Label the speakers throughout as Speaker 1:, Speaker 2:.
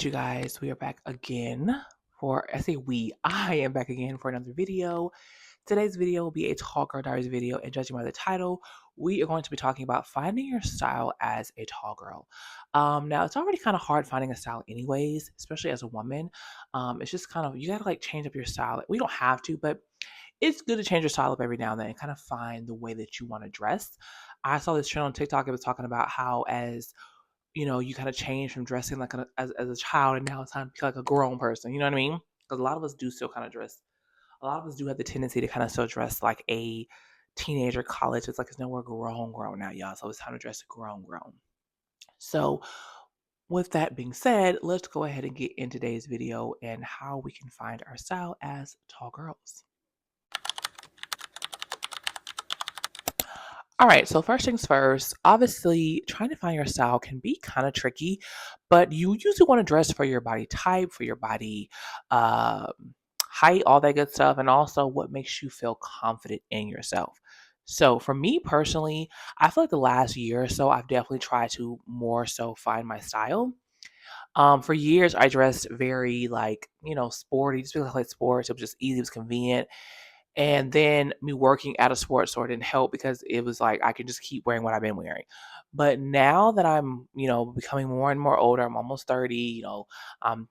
Speaker 1: You guys, we are back again I am back again for another video. Today's video will be a tall girl diaries video, and judging by the title, we are going to be talking about finding your style as a tall girl. Now it's already kind of hard finding a style anyways, especially as a woman. It's just kind of, you gotta like change up your style. We don't have to, but it's good to change your style up every now and then and kind of find the way that you want to dress. I saw this trend on TikTok. It was talking about how as you kind of change from dressing like as a child, and now it's time to be like a grown person. You know what I mean? Because a lot of us do still kind of dress. A lot of us do have the tendency to kind of still dress like a teenager, college. It's like it's nowhere grown now, y'all. So it's time to dress grown. So with that being said, let's go ahead and get in today's video and how we can find our style as tall girls. All right, so first things first, obviously trying to find your style can be kind of tricky, but you usually want to dress for your body type, for your body height, all that good stuff, and also what makes you feel confident in yourself. So for me personally, I feel like the last year or so, I've definitely tried to more so find my style. For years, I dressed very like, sporty, just because I played sports. It was just easy, it was convenient. And then me working at a sports store didn't help because it was like I could just keep wearing what I've been wearing. But now that I'm, becoming more and more older, I'm almost 30, um,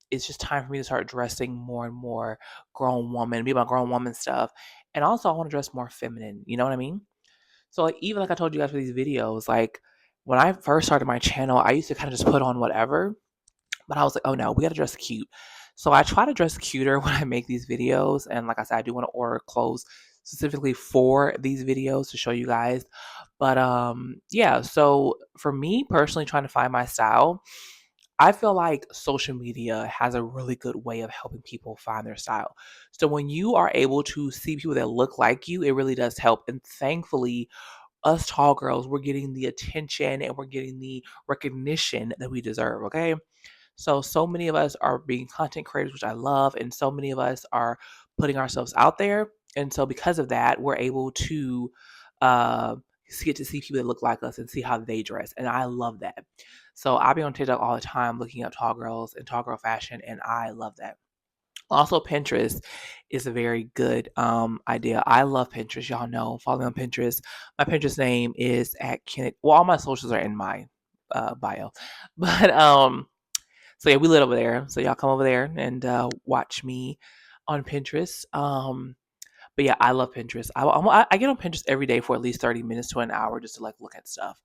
Speaker 1: it's just time for me to start dressing more and more grown woman, be my grown woman stuff. And also I want to dress more feminine, you know what I mean? So like even like I told you guys for these videos, like when I first started my channel, I used to kind of just put on whatever. But I was like, oh no, we gotta dress cute. So I try to dress cuter when I make these videos. And like I said, I do want to order clothes specifically for these videos to show you guys. But yeah, so for me personally trying to find my style, I feel like social media has a really good way of helping people find their style. So when you are able to see people that look like you, it really does help. And thankfully, us tall girls, we're getting the attention and we're getting the recognition that we deserve, okay? So many of us are being content creators, which I love, and so many of us are putting ourselves out there. And so because of that, we're able to uh, get to see people that look like us and see how they dress. And I love that. So I'll be on TikTok all the time looking up tall girls and tall girl fashion, and I love that. Also, Pinterest is a very good idea. I love Pinterest. Y'all know, follow me on Pinterest. My Pinterest name is at Kenneth. Well, all my socials are in my bio, but so yeah, we live over there. So y'all come over there and watch me on Pinterest. But yeah, I love Pinterest. I get on Pinterest every day for at least 30 minutes to an hour just to like look at stuff.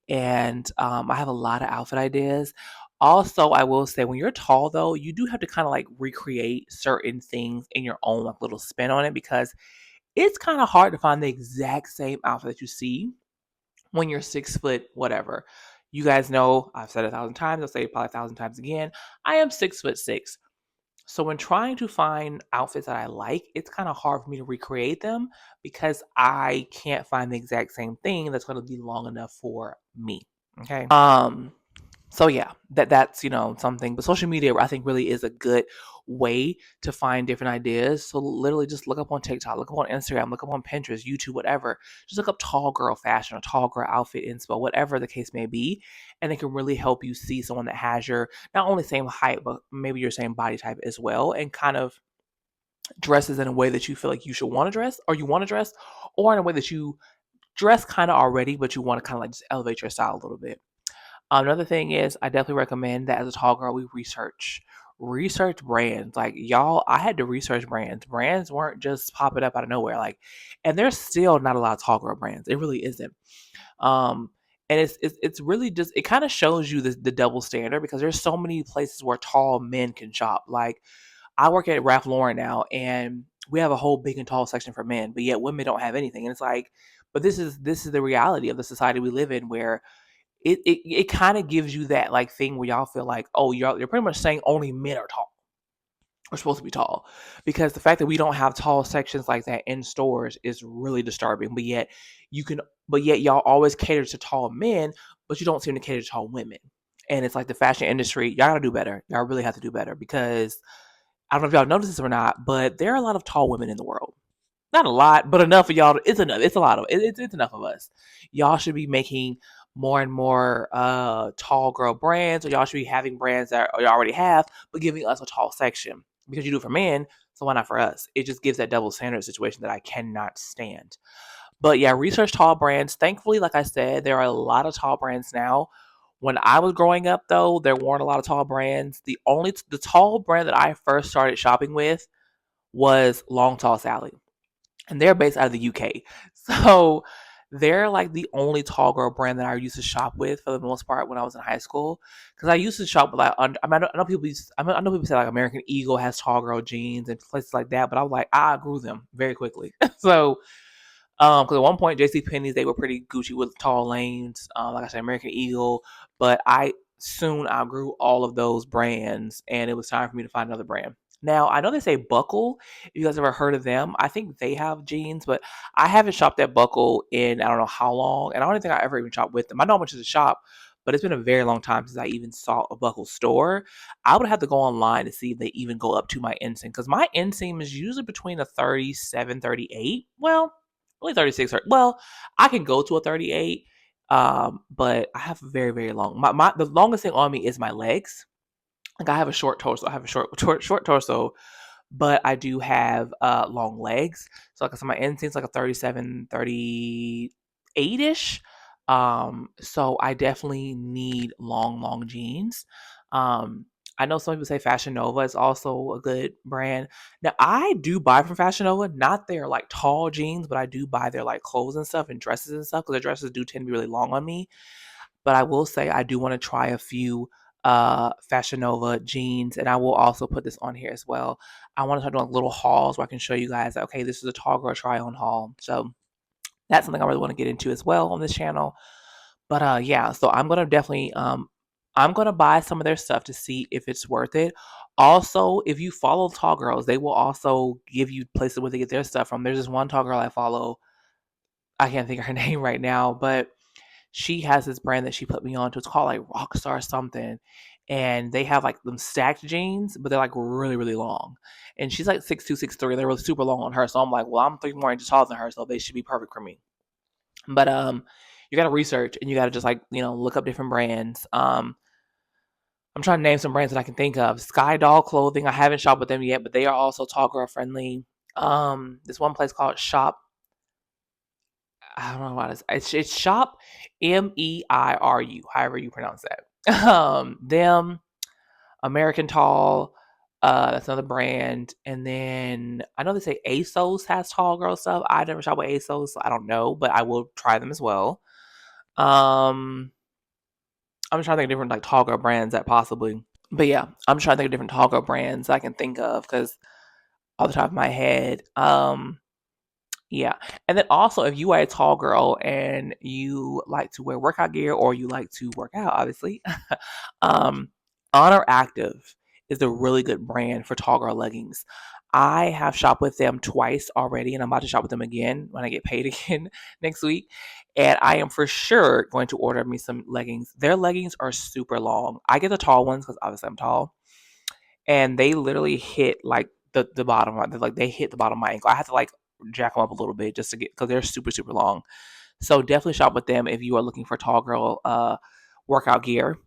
Speaker 1: And I have a lot of outfit ideas. Also, I will say when you're tall though, you do have to kind of like recreate certain things in your own like little spin on it because it's kind of hard to find the exact same outfit that you see when you're 6 foot, whatever. You guys know, I've said it 1,000 times, I'll say it probably 1,000 times again. I am 6'6". So when trying to find outfits that I like, it's kind of hard for me to recreate them because I can't find the exact same thing that's going to be long enough for me. Okay. So yeah, that's something. But social media, I think, really is a good way to find different ideas. So literally, just look up on TikTok, look up on Instagram, look up on Pinterest, YouTube, whatever. Just look up tall girl fashion or tall girl outfit inspo, whatever the case may be, and it can really help you see someone that has your not only same height but maybe your same body type as well, and kind of dresses in a way that you feel like you should want to dress, or you want to dress, or in a way that you dress kind of already, but you want to kind of like just elevate your style a little bit. Another thing is, I definitely recommend that as a tall girl, we research brands. Like y'all, I had to research brands. Brands weren't just popping up out of nowhere. Like, and there's still not a lot of tall girl brands. It really isn't. Um, and it's really just it kind of shows you the double standard because there's so many places where tall men can shop. Like I work at Ralph Lauren now, and we have a whole big and tall section for men, but yet women don't have anything. And it's like, but this is the reality of the society we live in where it kind of gives you that like thing where y'all feel like, oh, you're pretty much saying only men are tall. We're supposed to be tall because the fact that we don't have tall sections like that in stores is really disturbing. But yet y'all always cater to tall men, but you don't seem to cater to tall women. And it's like the fashion industry, y'all gotta do better. Y'all really have to do better because I don't know if y'all notice this or not, but there are a lot of tall women in the world. Not a lot, but enough of y'all. It's enough. It's a lot of it's enough of us. Y'all should be making more and more tall girl brands, or y'all should be having brands that you already have, but giving us a tall section because you do it for men. So why not for us? It just gives that double standard situation that I cannot stand. But yeah, research tall brands. Thankfully, like I said, there are a lot of tall brands now. When I was growing up, though, there weren't a lot of tall brands. The tall brand that I first started shopping with was Long Tall Sally, and they're based out of the UK. So they're like the only tall girl brand that I used to shop with for the most part when I was in high school. Because I used to shop with like I know people I know people say like American Eagle has tall girl jeans and places like that, but I was like I outgrew them very quickly. So because at one point, JC Penney's they were pretty Gucci with tall lanes. Like I said, American Eagle, but I soon outgrew all of those brands, and it was time for me to find another brand. Now I know they say Buckle. If you guys ever heard of them, I think they have jeans, but I haven't shopped at Buckle in I don't know how long, and I don't think I ever even shopped with them. I know how much is a shop, but it's been a very long time since I even saw a Buckle store. I would have to go online to see if they even go up to my inseam because my inseam is usually between a 37, 38. Well, really 36 or well, I can go to a 38. But I have very, very long. My the longest thing on me is my legs. Like I have a short torso. I have a short torso, but I do have long legs. So like I said, my instinct's like a 37, 38-ish. So I definitely need long jeans. Um, I know some people say Fashion Nova is also a good brand. Now I do buy from Fashion Nova, not their like tall jeans, but I do buy their like clothes and stuff and dresses and stuff because their dresses do tend to be really long on me. But I will say I do want to try a few Fashion Nova jeans, and I will also put this on here as well. I want to start doing little hauls where I can show you guys, okay, this is a tall girl try on haul. So that's something I really want to get into as well on this channel. But yeah, so I'm gonna definitely I'm gonna buy some of their stuff to see if it's worth it. Also, if you follow tall girls, they will also give you places where they get their stuff from. There's this one tall girl I follow. I can't think of her name right now, but she has this brand that she put me on to. It's called like Rockstar something. And they have like them stacked jeans, but they're like really, really long. And she's like 6'2", 6'3". They're really super long on her. So I'm like, well, I'm 3 more inches taller than her, so they should be perfect for me. But you gotta research and you gotta just like, look up different brands. I'm trying to name some brands that I can think of. Sky Doll Clothing. I haven't shopped with them yet, but they are also tall girl friendly. This one place called Shop. I don't know what it's Shop Meiru, however you pronounce that. Them, American Tall, that's another brand. And then I know they say ASOS has tall girl stuff. I never shop with ASOS, so I don't know, but I will try them as well. I'm just trying to think of different like tall girl brands that possibly. But yeah, I'm trying to think of different tall girl brands I can think of because off the top of my head. Yeah. And then also, if you are a tall girl and you like to wear workout gear or you like to work out, obviously, um, Honor Active is a really good brand for tall girl leggings. I have shopped with them twice already, and I'm about to shop with them again when I get paid again next week. And I am for sure going to order me some leggings. Their leggings are super long. I get the tall ones because obviously I'm tall, and they literally hit like the bottom. Like they hit the bottom of my ankle. I have to like jack them up a little bit just to get because they're super super long. So definitely shop with them if you are looking for tall girl workout gear.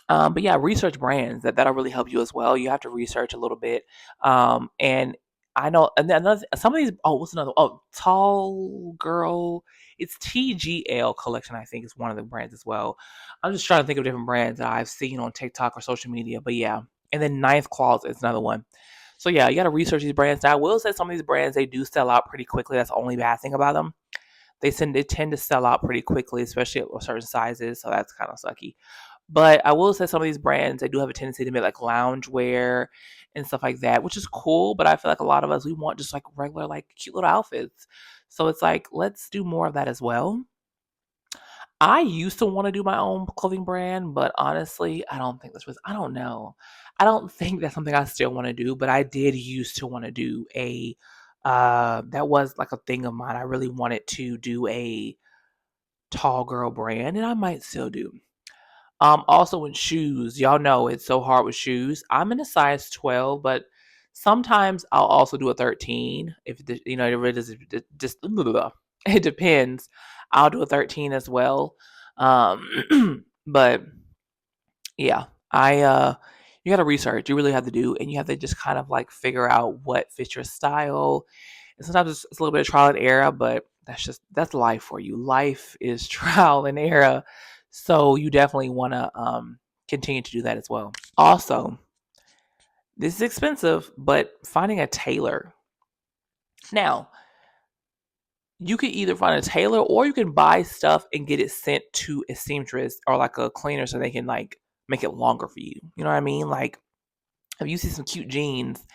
Speaker 1: But yeah, research brands that'll really help you as well. You have to research a little bit. And I know, and then another some of these. Oh, what's another? Oh, Tall Girl. It's TGL Collection. I think is one of the brands as well. I'm just trying to think of different brands that I've seen on TikTok or social media. But yeah, and then Ninth Closet is another one. So yeah, you got to research these brands. Now, I will say some of these brands they do sell out pretty quickly. That's the only bad thing about them. They tend to sell out pretty quickly, especially at certain sizes. So that's kind of sucky. But I will say some of these brands, they do have a tendency to make like lounge wear and stuff like that, which is cool. But I feel like a lot of us, we want just like regular, like cute little outfits. So it's like, let's do more of that as well. I used to want to do my own clothing brand, but honestly, I don't think this was, I don't know. I don't think that's something I still want to do, but I did used to want to do that was like a thing of mine. I really wanted to do a tall girl brand, and I might still do. Also in shoes, y'all know it's so hard with shoes. I'm in a size 12, but sometimes I'll also do a 13. If it really does, it just it depends. I'll do a 13 as well. But yeah, you got to research. You really have to do, and you have to just kind of like figure out what fits your style. And sometimes it's a little bit of trial and error, but that's life for you. Life is trial and error, so you definitely want to continue to do that as well. Also, this is expensive, but finding a tailor. Now, you can either find a tailor or you can buy stuff and get it sent to a seamstress or like a cleaner so they can like make it longer for you. You know what I mean? Like if you see some cute jeans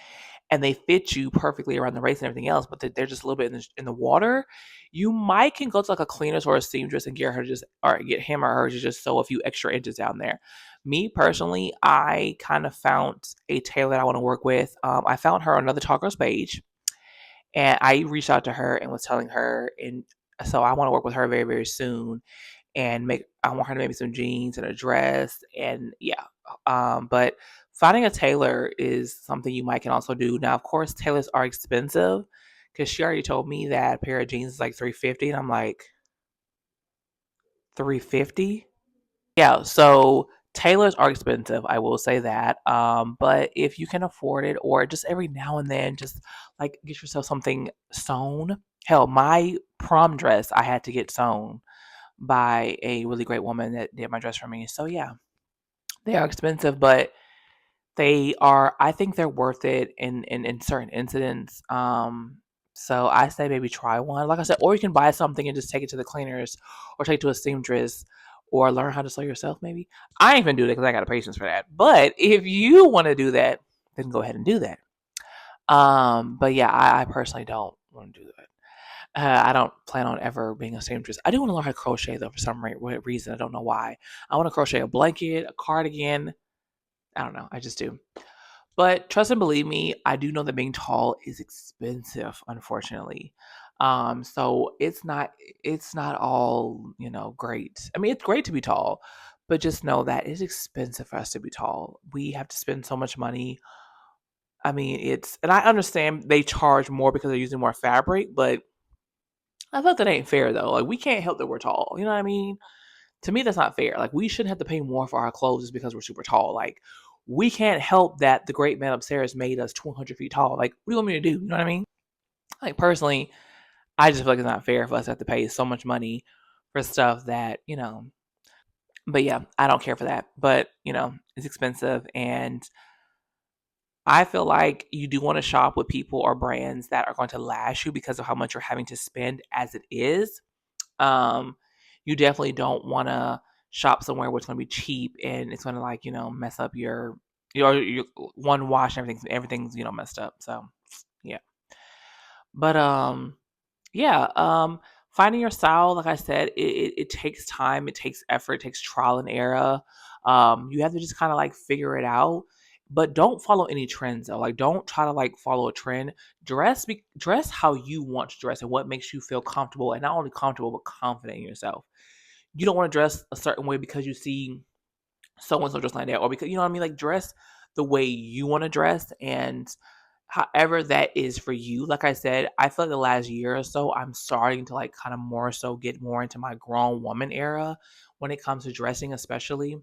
Speaker 1: and they fit you perfectly around the waist and everything else, but they're just a little bit in the water, you might can go to like a cleaners or a seamstress and get her to just or get him or her to just sew a few extra inches down there. Me personally, I kind of found a tailor that I want to work with. I found her on another talker's page, and I reached out to her and was telling her, and so I want to work with her very very soon and make I want her to make me some jeans and a dress and yeah. But finding a tailor is something you might can also do. Now, of course, tailors are expensive because she already told me that a pair of jeans is like 350, and I'm like 350. Yeah, so tailors are expensive. I will say that. But if you can afford it, or just every now and then, just like get yourself something sewn. Hell, my prom dress I had to get sewn by a really great woman that did my dress for me. So yeah, they are expensive, but they are I think they're worth it in certain incidents. So I say maybe try one. Like I said, or you can buy something and just take it to the cleaners or take it to a seamstress or learn how to sew yourself maybe. I ain't gonna do that because I got a patience for that. But if you want to do that, then go ahead and do that. But yeah, I personally don't want to do that. I don't plan on ever being a seamstress. I do want to learn how to crochet though for some reason. I don't know why. I want to crochet a blanket, a cardigan. I don't know. I just do. But trust and believe me, I do know that being tall is expensive, unfortunately. So it's not all, great. I mean, it's great to be tall, but just know that it's expensive for us to be tall. We have to spend so much money. I mean, and I understand they charge more because they're using more fabric, but I thought that ain't fair though. Like we can't help that we're tall. You know what I mean? To me, that's not fair. Like we shouldn't have to pay more for our clothes just because we're super tall. Like we can't help that the great man upstairs made us 200 feet tall. Like what do you want me to do? You know what I mean? Like personally, I just feel like it's not fair for us to have to pay so much money for stuff that. But yeah, I don't care for that. But it's expensive, and I feel like you do want to shop with people or brands that are going to last you because of how much you're having to spend as it is. Um, you definitely don't want to shop somewhere where it's going to be cheap and it's going to like mess up your one wash and everything's messed up. So yeah, but yeah, finding your style, like I said, it takes time, it takes effort, it takes trial and error. You have to just kind of like figure it out. But don't follow any trends though. Like, don't try to like follow a trend. Dress how you want to dress and what makes you feel comfortable, and not only comfortable but confident in yourself. You don't want to dress a certain way because you see so and so just like that, or because you know what I mean. Like, dress the way you want to dress, and however that is for you. Like I said, I feel like the last year or so, I'm starting to like kind of more so get more into my grown woman era when it comes to dressing, especially.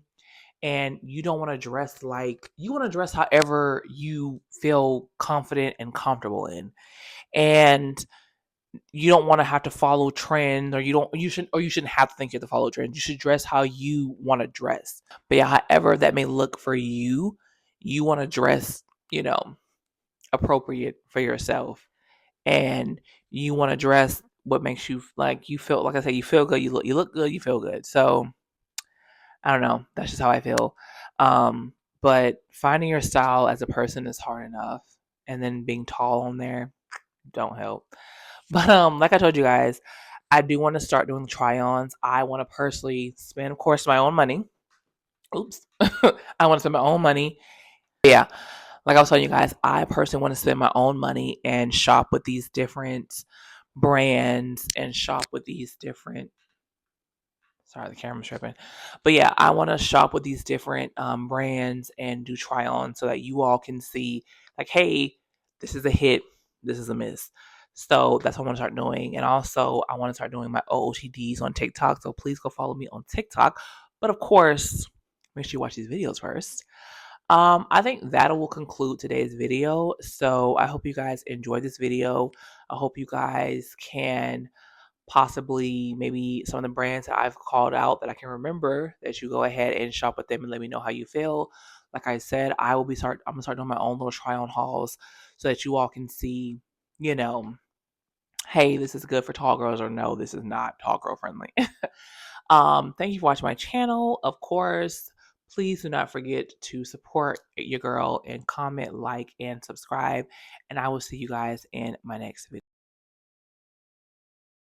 Speaker 1: And you don't want to dress like you want to dress however you feel confident and comfortable in. And you don't want to have to follow trends, or you shouldn't have to think you have to follow trends. You should dress how you want to dress. But yeah, however that may look for you, you want to dress, you know, appropriate for yourself, and you want to dress what makes you like you feel like I said, you feel good, you look good, you feel good. So I don't know. That's just how I feel. But finding your style as a person is hard enough, and then being tall on there don't help. But like I told you guys, I do want to start doing try-ons. I want to personally spend, of course, my own money. Oops. I want to spend my own money. Yeah, like I was telling you guys, I personally want to spend my own money and shop with these different brands and shop with these different. Sorry, the camera's tripping. But yeah, I want to shop with these different brands and do try on so that you all can see, like, hey, this is a hit, this is a miss. So that's what I want to start doing. And also, I want to start doing my OOTDs on TikTok. So please go follow me on TikTok. But of course, make sure you watch these videos first. I think that will conclude today's video. So I hope you guys enjoyed this video. I hope you guys can possibly maybe some of the brands that I've called out that I can remember that you go ahead and shop with them and let me know how you feel. Like I said, I'm gonna start doing my own little try on hauls so that you all can see, you know, hey, this is good for tall girls, or no, this is not tall girl friendly. Thank you for watching my channel. Of course, please do not forget to support your girl and comment, like, and subscribe. And I will see you guys in my next video.